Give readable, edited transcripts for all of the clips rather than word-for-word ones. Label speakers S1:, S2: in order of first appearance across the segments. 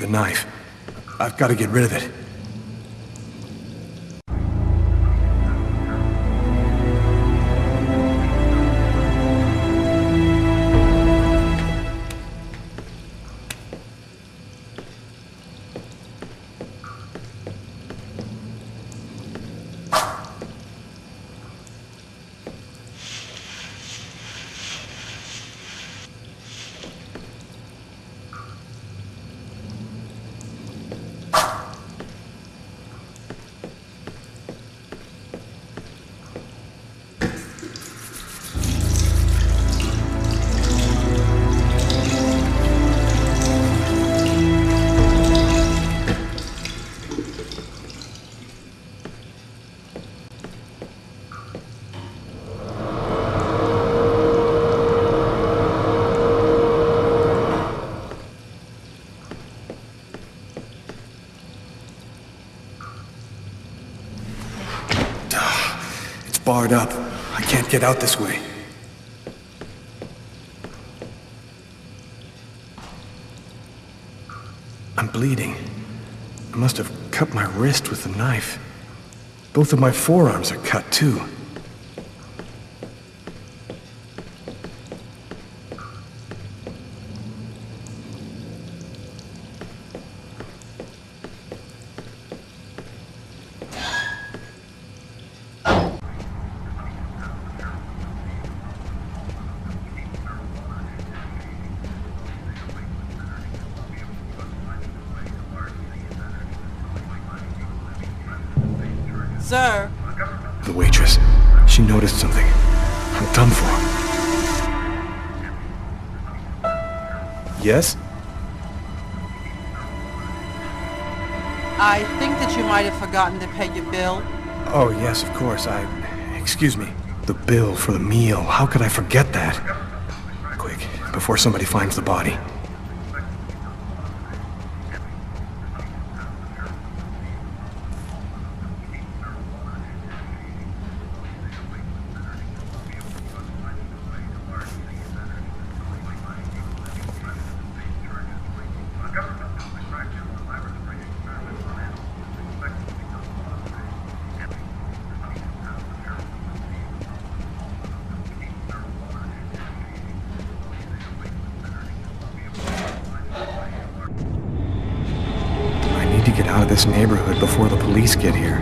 S1: The knife. I've got to get rid of it. Barred up. I can't get out this way. I'm bleeding. I must have cut my wrist with the knife. Both of my forearms are cut, too.
S2: Sir.
S1: The waitress. She noticed something. I'm done for. Yes?
S2: I think that you might have forgotten to pay your bill.
S1: Oh, yes, of course. Excuse me. The bill for the meal. How could I forget that? Quick, before somebody finds the body. To get out of this neighborhood before the police get here.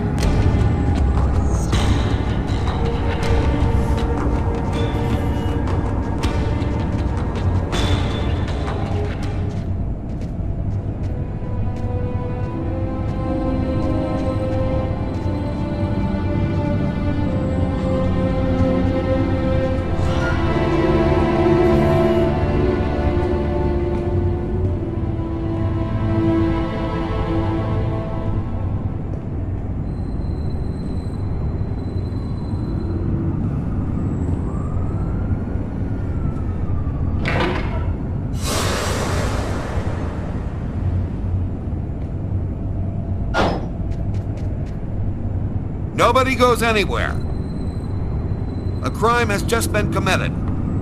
S3: Nobody goes anywhere. A crime has just been committed.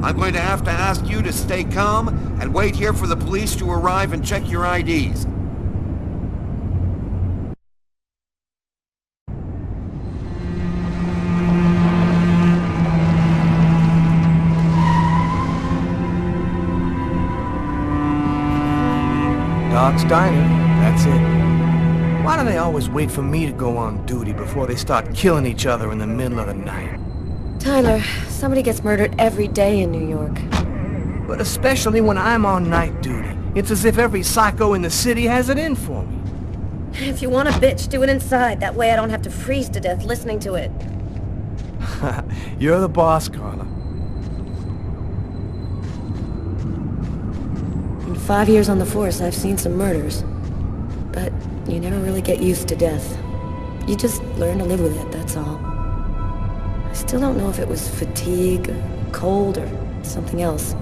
S3: I'm going to have to ask you to stay calm and wait here for the police to arrive and check your IDs.
S1: Doc's Diner, that's it. Why do they always wait for me to go on duty before they start killing each other in the middle of the night?
S4: Tyler, somebody gets murdered every day in New York.
S1: But especially when I'm on night duty. It's as if every psycho in the city has it in for me.
S4: If you want a bitch, do it inside. That way I don't have to freeze to death listening to it.
S1: You're the boss, Carla.
S4: In 5 years on the force, I've seen some murders. But you never really get used to death. You just learn to live with it, that's all. I still don't know if it was fatigue, or cold, or something else.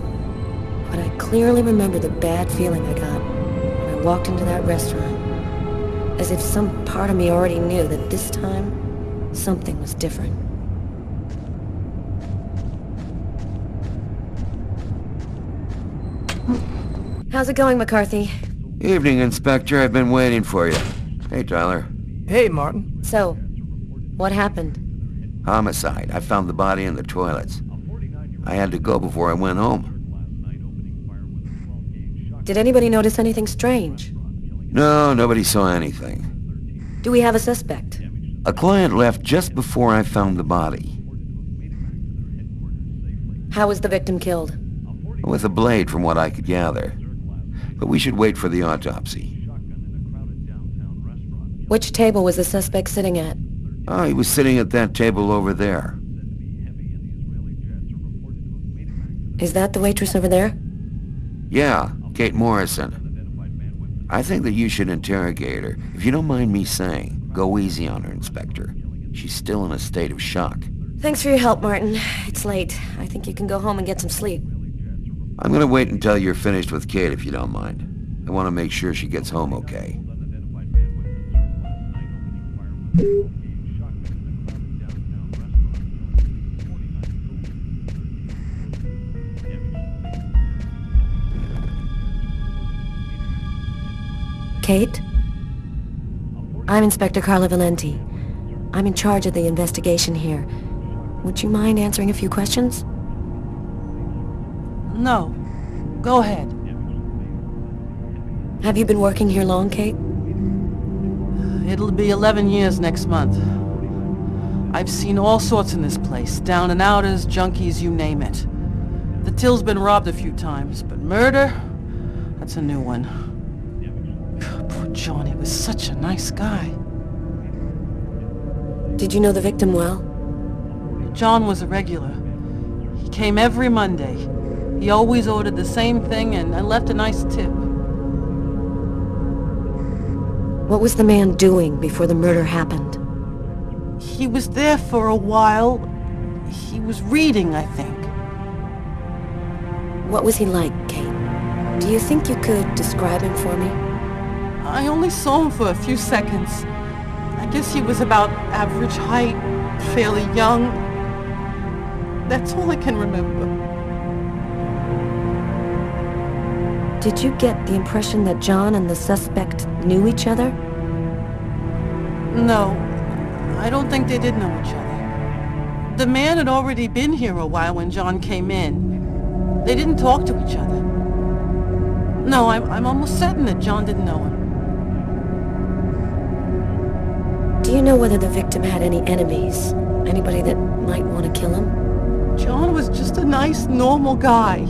S4: But I clearly remember the bad feeling I got when I walked into that restaurant. As if some part of me already knew that this time, something was different. How's it going, McCarthy?
S3: Evening, Inspector. I've been waiting for you. Hey, Tyler.
S1: Hey, Martin.
S4: So, what happened?
S3: Homicide. I found the body in the toilets. I had to go before I went home.
S4: Did anybody notice anything strange?
S3: No, nobody saw anything.
S4: Do we have a suspect?
S3: A client left just before I found the body.
S4: How was the victim killed?
S3: With a blade, from what I could gather. But we should wait for the autopsy.
S4: Which table was the suspect sitting at?
S3: Oh, he was sitting at that table over there.
S4: Is that the waitress over there?
S3: Yeah, Kate Morrison. I think that you should interrogate her. If you don't mind me saying, go easy on her, Inspector. She's still in a state of shock.
S4: Thanks for your help, Martin. It's late. I think you can go home and get some sleep.
S3: I'm gonna wait until you're finished with Kate, if you don't mind. I want to make sure she gets home okay.
S4: Kate? I'm Inspector Carla Valenti. I'm in charge of the investigation here. Would you mind answering a few questions?
S2: No. Go ahead.
S4: Have you been working here long, Kate?
S2: It'll be 11 years next month. I've seen all sorts in this place. Down and outers, junkies, you name it. The till's been robbed a few times, but murder? That's a new one. Poor John, he was such a nice guy.
S4: Did you know the victim well?
S2: John was a regular. He came every Monday. He always ordered the same thing and left a nice tip.
S4: What was the man doing before the murder happened?
S2: He was there for a while. He was reading, I think.
S4: What was he like, Kate? Do you think you could describe him for me?
S2: I only saw him for a few seconds. I guess he was about average height, fairly young. That's all I can remember.
S4: Did you get the impression that John and the suspect knew each other?
S2: No, I don't think they did know each other. The man had already been here a while when John came in. They didn't talk to each other. No, I'm almost certain that John didn't know him.
S4: Do you know whether the victim had any enemies? Anybody that might want to kill him?
S2: John was just a nice, normal guy.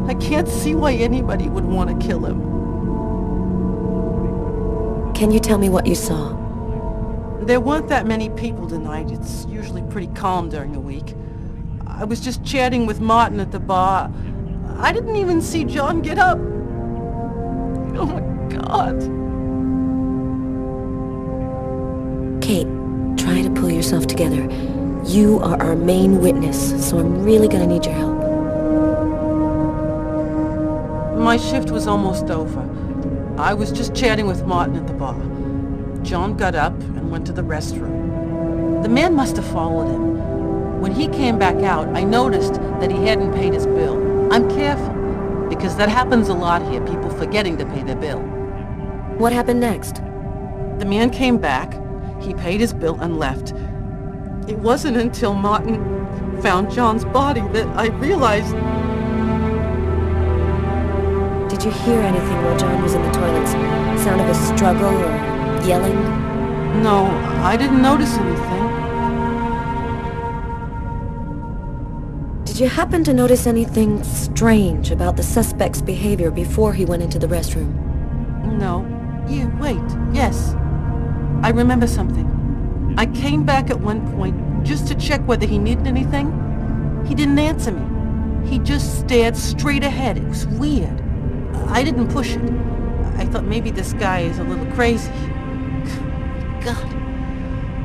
S2: I can't see why anybody would want to kill him.
S4: Can you tell me what you saw?
S2: There weren't that many people tonight. It's usually pretty calm during the week. I was just chatting with Martin at the bar. I didn't even see John get up. Oh my God.
S4: Kate, try to pull yourself together. You are our main witness, so I'm really gonna need your help.
S2: My shift was almost over. I was just chatting with Martin at the bar. John got up and went to the restroom. The man must have followed him. When he came back out, I noticed that he hadn't paid his bill. I'm careful, because that happens a lot here, people forgetting to pay their bill.
S4: What happened next?
S2: The man came back, he paid his bill and left. It wasn't until Martin found John's body that I realized...
S4: Did you hear anything while John was in the toilets? Sound of a struggle or yelling?
S2: No, I didn't notice anything.
S4: Did you happen to notice anything strange about the suspect's behavior before he went into the restroom?
S2: No. Wait, yes. I remember something. I came back at one point just to check whether he needed anything. He didn't answer me. He just stared straight ahead. It was weird. I didn't push it. I thought maybe this guy is a little crazy. God,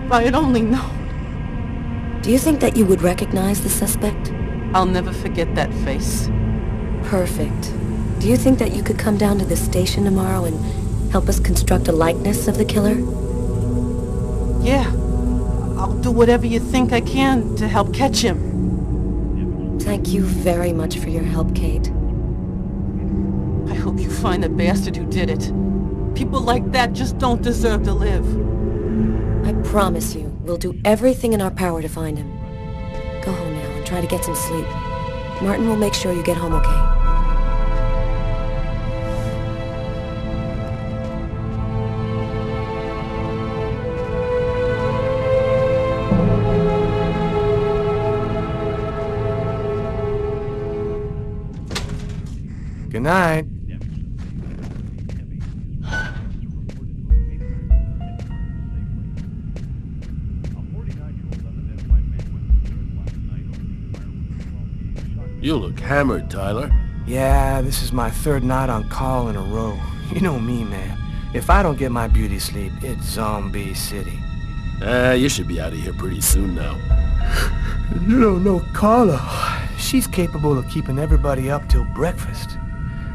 S2: if I had only known.
S4: Do you think that you would recognize the suspect?
S2: I'll never forget that face.
S4: Perfect. Do you think that you could come down to the station tomorrow and help us construct a likeness of the killer?
S2: Yeah. I'll do whatever you think I can to help catch him.
S4: Thank you very much for your help, Kate.
S2: I hope hope you find the bastard who did it. People like that just don't deserve to live.
S4: I promise you, we'll do everything in our power to find him. Go home now and try to get some sleep. Martin will make sure you get home okay.
S1: Good night.
S5: You look hammered, Tyler.
S1: Yeah, this is my third night on call in a row. You know me, man. If I don't get my beauty sleep, it's Zombie City.
S5: You should be out of here pretty soon now.
S1: You don't know Carla. She's capable of keeping everybody up till breakfast.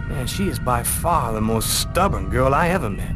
S1: Man, she is by far the most stubborn girl I ever met.